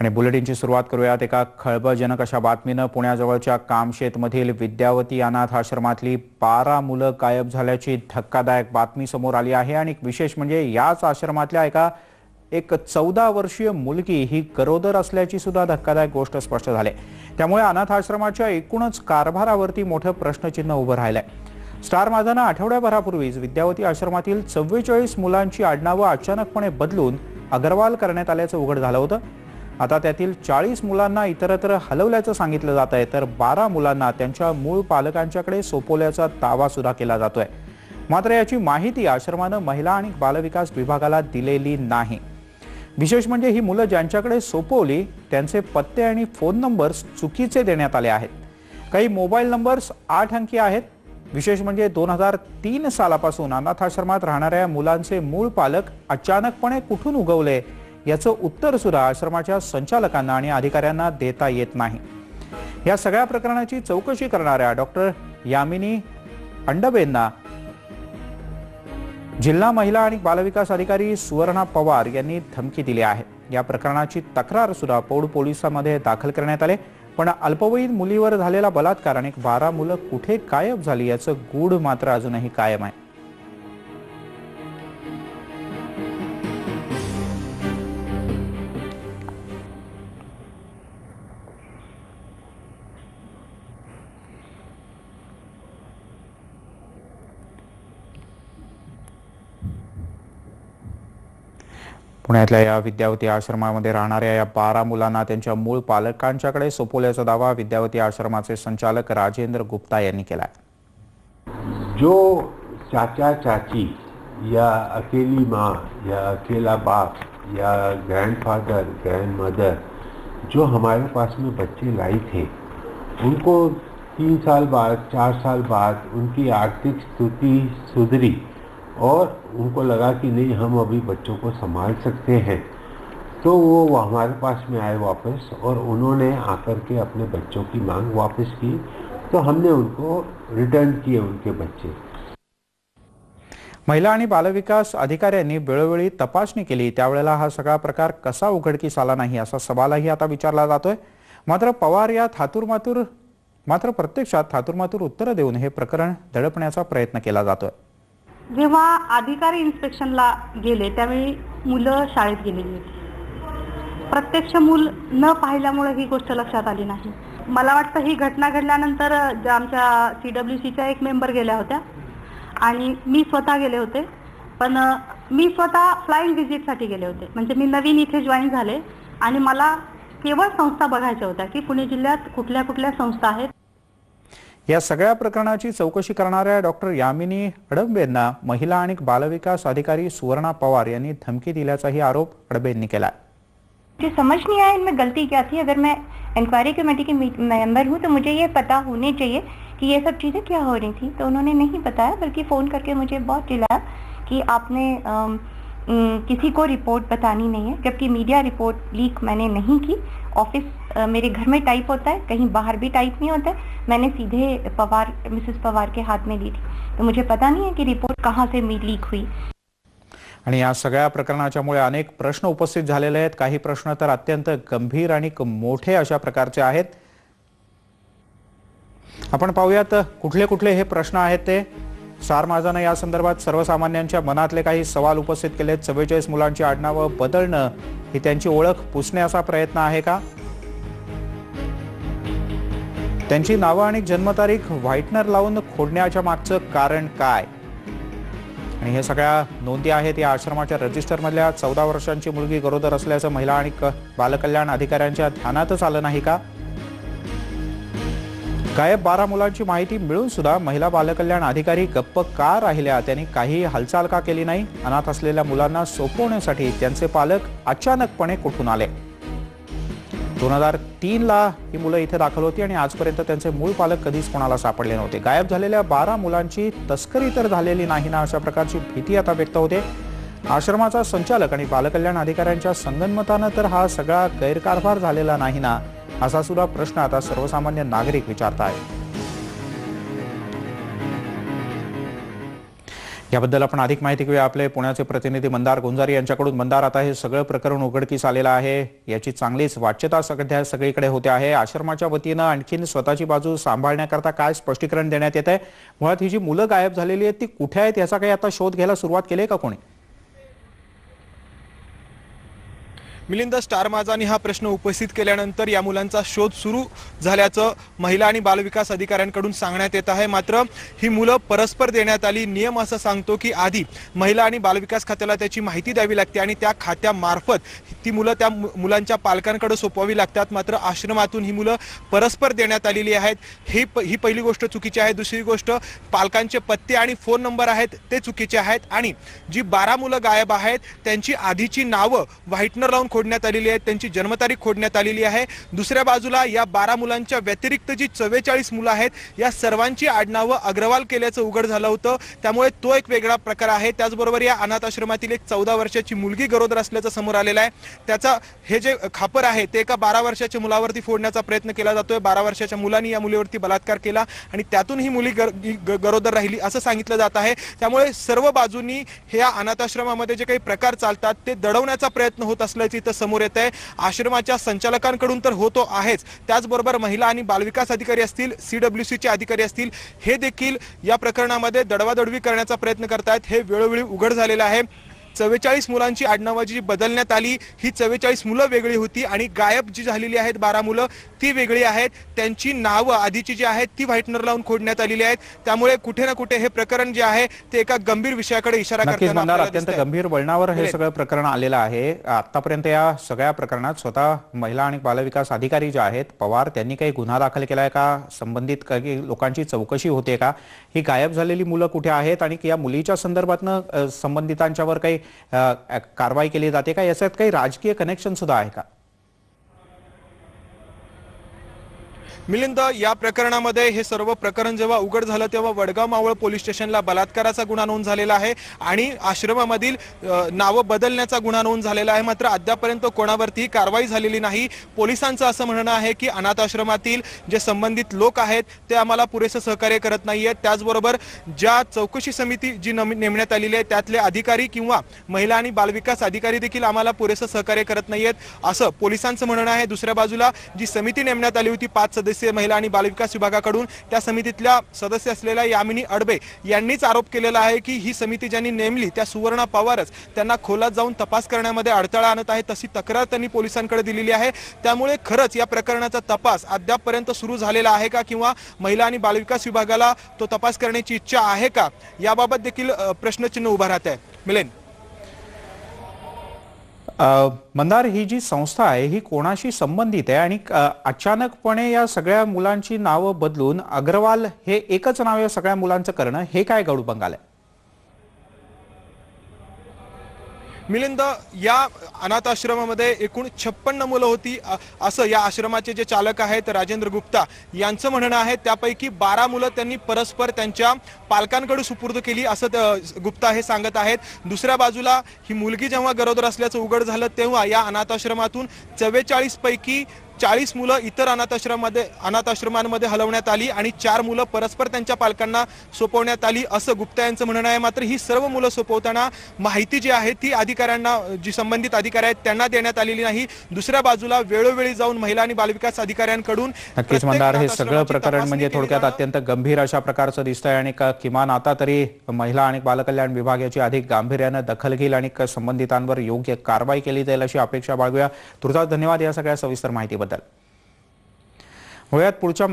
आणि बुलेटिनची सुरुवात करूयात एका खळबळजनक अशा बातमीनं। पुण्याजवळच्या कामशेतमधील विद्यावती अनाथ आश्रमातली 12 मुलं गायब झाल्याची धक्कादायक बातमी समोर आली आहे। आणि विशेष म्हणजे याच आश्रमातल्या एक 14 वर्षीय मुलगी ही गरोदर असल्याची सुद्धा धक्कादायक गोष्ट स्पष्ट झाली। त्यामुळे अनाथ आश्रमाच्या एकूणच कारभारावरती मोठं प्रश्नचिन्ह उभं राहिलंय। स्टार माझानं आठवड्याभरापूर्वीच विद्यावती आश्रमातील 44 मुलांची आडनावं अचानकपणे बदलून अग्रवाल करण्यात आल्याचं उघड झालं होतं। आता त्यातील 40 मुलांना इतरत्र हलवल्याचं सांगितलं जात आहे, तर 12 मुलांना त्यांच्या मूळ पालकांच्याकडे सोपवल्याचा दावा सुद्धा केला जातोय। मात्र याची माहिती आश्रमानं महिला आणि बालविकास विभागाला दिलेली नाही। विशेष म्हणजे ही मुलं ज्यांच्याकडे सोपवली त्यांचे पत्ते आणि फोन नंबर्स चुकीचे देण्यात आले आहेत। काही मोबाईल नंबर्स 8 अंकी आहेत। विशेष म्हणजे 2003 सालापासून अनाथाश्रमात राहणाऱ्या मुलांचे मूळ पालक अचानकपणे कुठून उगवले याचं उत्तर सुद्धा आश्रमाच्या संचालकांना आणि अधिकाऱ्यांना देता येत नाही। या सगळ्या प्रकरणाची चौकशी करणाऱ्या डॉक्टर यामिनी अंडबेंना जिल्हा महिला आणि बालविकास अधिकारी सुवर्णा पवार यांनी धमकी दिली आहे। या प्रकरणाची तक्रार सुद्धा पौड पोलिसांमध्ये दाखल करण्यात आले, पण अल्पवयीन मुलीवर झालेला बलात्कार आणि 12 मुलं कुठे गायब झाली याचं गूढ मात्र अजूनही कायम आहे। पुण्यातल्या या विद्यावती आश्रमामध्ये राहणाऱ्या या 12 मुलांना त्यांच्या मूळ पालकांच्याकडे सोपवल्याचा दावा विद्यावती आश्रमाचे संचालक राजेंद्र गुप्ता यांनी केला आहे। जो चाचा चाची या अकेली माँ या अकेला बाप या ग्रैंडफादर ग्रैंडमदर जो हमारे पास में बच्चे लाई थे, उनको 3 साल बाद 4 साल बाद उनकी आर्थिक स्थिति सुधरी और उनको लगा कि नहीं हम अभी बच्चों को संभाल सकते हैं, तो वो हमारे पास में आए वापस और उन्होंने आकर के अपने बच्चों की मांग वापस की, तो हमने उनको रिटर्न किए उनके बच्चे। महिला आणि बालविकास अधिकाऱ्यांनी वेळोवेळी तपासणी केली, त्यावेळेला हा सगळा प्रकार कसा उघडकीस आला नाही असा सवालही आता विचारला जातोय। मात्र प्रत्यक्षात थातुरमातुर उत्तर देऊन हे प्रकरण दडपण्याचा प्रयत्न केला जातोय। जेव्हा अधिकारी इन्स्पेक्शनला गेले त्यावेळी मुलं शाळेत गेलेली होती। प्रत्यक्ष मूल न पाहिल्यामुळे ही गोष्ट लक्षात आली नाही। मला वाटतं ही घटना घडल्यानंतर आमच्या CWCच्या एक मेंबर गेल्या होत्या आणि मी स्वतः गेले होते, पण मी स्वतः फ्लाइंग व्हिजिटसाठी गेले होते। म्हणजे मी नवीन इथे जॉईन झाले आणि मला केवळ संस्था बघायच्या होत्या की पुणे जिल्ह्यात कुठल्या कुठल्या संस्था आहेत। या सगळ्या प्रकरणाची चौकशी करणाऱ्या डॉक्टर यामिनी अडबेंना महिला आणि बालविकास अधिकारी सुवर्णा पवार यांनी धमकी दिल्याचाही आरोप अडबेंनी केला। मुझे समझ नहीं आया इनमें गलती क्या थी। अगर मैं इंक्वायरी कमेटी की मेंबर हूँ तो मुझे ये पता होने चाहिए कि ये सब चीज़ें क्या हो रही थी, तो उन्होंने नहीं बताया, बल्कि फ़ोन करके मुझे बहुत चिल्लाया कि आपने किसी को रिपोर्ट बतानी नहीं है, जबकि मीडिया रिपोर्ट लीक मैंने नहीं की। ऑफिस मेरे घर में टाइप होता है, कहीं बाहर भी टाइप नहीं होता है। मैंने सीधे मिसेस पवार के हाथ में दी थी, तो मुझे पता नहीं है कि रिपोर्ट कहाँ से लीक हुई। आणि या सगळ्या प्रकरणाच्यामुळे अनेक प्रश्न उपस्थित झालेले आहेत। काही प्रश्न तर अत्यंत गंभीर आणि मोठे अशा प्रकारचे आहेत। आपण पाहूयात कुठले कुठले हे प्रश्न आहेत ते। स्टार माझानं या संदर्भात सर्वसामान्यांच्या मनातले काही सवाल उपस्थित केलेत। 44 मुलांची आडनावं बदलणं ही त्यांची ओळख पुसण्याचा प्रयत्न आहे का? त्यांची नावं आणि जन्मतारीख व्हाईटनर लावून खोडण्याच्या मागचं कारण काय? आणि हे सगळ्या नोंदी आहेत या आश्रमाच्या रजिस्टरमधल्या। 14 वर्षांची मुलगी गरोदर असल्याचं महिला आणि बालकल्याण अधिकाऱ्यांच्या ध्यानातच आलं नाही का? गायब 12 मुलांची माहिती मिळून सुद्धा महिला बालकल्याण अधिकारी गप्प का राहिल्या? त्यांनी काही हालचाल का केली नाही? अनाथ असलेल्या मुलांना सोपवण्यासाठी त्यांचे पालक अचानकपणे कुठून आले? 2003 ला ही मुलं इथे दाखल होती आणि आजपर्यंत त्यांचे मूळ पालक कधीच कोणाला सापडले नव्हते। गायब झालेल्या 12 मुलांची तस्करी तर झालेली नाही ना, अशा प्रकारची भीती आता व्यक्त होते। आश्रमाचा संचालक आणि बालकल्याण अधिकाऱ्यांच्या संगनमतानं तर हा सगळा गैरकारभार झालेला नाही ना, असा सुद्धा प्रश्न आता सर्वसामान्य नागरिक विचारत आहेत। याबद्दल आपण अधिक माहिती घेऊया आपले पुण्याचे प्रतिनिधी मंदार गुंजारी यांच्याकडून. मंदार, आता हे सगळं प्रकरण उघडकीस आलेलं आहे, याची चांगलीच वाच्यता सध्या सगळीकडे होते आहे. आश्रमाच्या वतीनं आणखीन स्वतःची बाजू सांभाळण्याकरता काय स्पष्टीकरण देण्यात येत आहे? मुळात ही जी मुलं गायब झालेली आहेत ती कुठे आहेत याचा काही आता शोध घ्यायला सुरुवात केली आहे का कोणी? मिलिंद, स्टार माझानी हा प्रश्न उपस्थित केल्यानंतर या मुलांचा शोध सुरू झाल्याचं महिला आणि बालविकास अधिकाऱ्यांकडून सांगण्यात येत आहे. मात्र ही मुलं परस्पर देण्यात आली. नियम असं सांगतो की आधी महिला आणि बालविकास खात्याला त्याची माहिती द्यावी लागते आणि त्या खात्यामार्फत ती मुलं त्या मुलांच्या पालकांकडे सोपवावी लागतात. मात्र आश्रमातून ही मुलं परस्पर देण्यात आलेली आहेत. ही पहिली गोष्ट चुकीची आहे. दुसरी गोष्ट, पालकांचे पत्ते आणि फोन नंबर आहेत ते चुकीचे आहेत आणि जी 12 मुलं गायब आहेत त्यांची आधीची नावं व्हाईटनर लावून खोडण्यात आलेली आहेत, त्यांची जन्मतारीख खोडण्यात आलेली आहे. दुसऱ्या बाजूला या 12 मुलांच्या व्यतिरिक्त जी 44 मुलं आहेत या सर्वांची आडनावं अग्रवाल केल्याचं उघड झालं होतं. त्यामुळे तो एक वेगळा प्रकार आहे. त्याचबरोबर या अनाथ आश्रमातील एक 14 वर्षाची मुलगी गरोदर असल्याचं समोर आलेलं आहे. त्याचा हे जे खापर आहे ते एका 12 वर्षाच्या मुलावरती फोडण्याचा प्रयत्न केला जातोय. 12 वर्षाच्या मुलांनी या मुलीवरती बलात्कार केला आणि त्यातून ही मुली गरोदर राहिली असं सांगितलं जात आहे. त्यामुळे सर्व बाजूंनी ह्या अनाथ आश्रमामध्ये जे काही प्रकार चालतात ते दडवण्याचा प्रयत्न होत असल्याची इथं समोर येत आहे. आश्रमाच्या संचालकांकडून तर होतो आहेच, त्याचबरोबर महिला आणि बालविकास अधिकारी असतील, CWCचे अधिकारी असतील, हे देखील या प्रकरणामध्ये दडवादडवी करण्याचा प्रयत्न करतायत. हे वेळोवेळी उघड झालेलं आहे. 44 मुलांची आडनावं जी बदलण्यात आली, ही 44 मुलं वेगळी होती आणि गायब जी झालेली आहेत 12 मुलं ती वेगळी आहेत. त्यांची नावं आधीची जी आहेत ती व्हाईटनर लावून खोडण्यात आलेली आहेत. त्यामुळे कुठे ना कुठे हे प्रकरण जे आहे ते एका गंभीर विषयाकडे इशारा करताना अत्यंत गंभीर वळणावर हे सगळं प्रकरण आलेलं आहे. आतापर्यंत या सगळ्या प्रकरणात स्वतः महिला आणि बालविकास अधिकारी जे आहेत पवार, त्यांनी काही गुन्हा दाखल केलाय का? संबंधित काही लोकांची चौकशी होते का? ही गायब झालेली मुलं कुठे आहेत आणि या मुलीच्या संदर्भातनं संबंधितांच्यावर काही कारवाई केली जाते का? याच्यात काही राजकीय कनेक्शन सुद्धा आहे का? मिलिंद, या प्रकरणामध्ये हे सर्व प्रकरण जेव्हा उघड झालं तेव्हा वडगाव मावळ पोलीस स्टेशनला बलात्काराचा गुन्हा नोंद झालेला आहे आणि आश्रमामधील नावं बदलण्याचा गुन्हा नोंद झालेला आहे. मात्र अद्यापर्यंत कोणावरती कारवाई झालेली नाही. पोलिसांचं असं म्हणणं आहे की अनाथ आश्रमातील जे संबंधित लोक आहेत ते आम्हाला पुरेसं सहकार्य करत नाहीयेत. त्याचबरोबर ज्या चौकशी समिती जी नेमण्यात आलेली आहे त्यातले अधिकारी किंवा महिला आणि बालविकास अधिकारी देखील आम्हाला पुरेसं सहकार्य करत नाहीयेत असं पोलिसांचं म्हणणं आहे. दुसऱ्या बाजूला जी समिती नेमण्यात आली होती 5 सदस्य महिला आणि बालविकास विभागाकडून, त्या समितीतल्या सदस्य असलेल्या यामिनी अडबे यांनीच आरोप केलेला आहे की ही समिती ज्यांनी नेमली त्या सुवर्णा पवारच त्यांना खोलात जाऊन तपास करण्यामध्ये अडथळा आणत आहे. तशी तक्रार त्यांनी पोलिसांकडे दिलेली आहे. त्यामुळे खरंच या प्रकरणाचा तपास अद्यापपर्यंत सुरू झालेला आहे का किंवा महिला आणि बालविकास विभागाला तो तपास करण्याची इच्छा आहे का, याबाबत देखील प्रश्नचिन्ह उभा राहत आहे. मिलिंद, मंदार, ही जी संस्था आहे ही कोणाशी संबंधित आहे आणि अचानकपणे या सगळ्या मुलांची नावं बदलून अग्रवाल हे एकच नाव या सगळ्या मुलांचं करणं, हे काय गडू बंगाल आहे? मिलिंद, या अनाथ आश्रमामध्ये एकूण 56 मुलं होती असं या आश्रमाचे जे चालक आहेत राजेंद्र गुप्ता यांचं म्हणणं आहे. त्यापैकी 12 मुलं त्यांनी परस्पर त्यांच्या पालकांकडे सुपूर्द केली असं गुप्ता हे सांगत आहेत. दुसऱ्या बाजूला ही मुलगी जेव्हा गरोदर असल्याचं उघड झालं तेव्हा या अनाथ आश्रमातून 44 पैकी 40 मुलं इतर अनाथ आश्रमांमध्ये हलवण्यात आली आणि 4 मुलं परस्पर त्यांच्या पालकांना सोपवण्यात आली असं गुप्ता यांचं म्हणणं आहे. मात्र ही सर्व मुलं सोपवताना माहिती जी आहे ती अधिकाऱ्यांना, जी संबंधित अधिकारी आहेत त्यांना देण्यात आलेली नाही. दुसऱ्या बाजूला वेळोवेळी जाऊन महिला आणि बालविकास अधिकाऱ्यांकडून नक्कीच मंदार, हे सगळं प्रकरण म्हणजे थोडक्यात अत्यंत गंभीर अशा प्रकारचं दिसतंय आणि किमान आता तरी महिला आणि बालकल्याण विभाग याची अधिक गांभीर्यानं दखल घेईल आणि संबंधितांवर योग्य कारवाई केली जाईल अशी अपेक्षा बाळगूया. तुर्तास धन्यवाद या सगळ्या सविस्तर माहितीबद्दल. होयात पुढच्या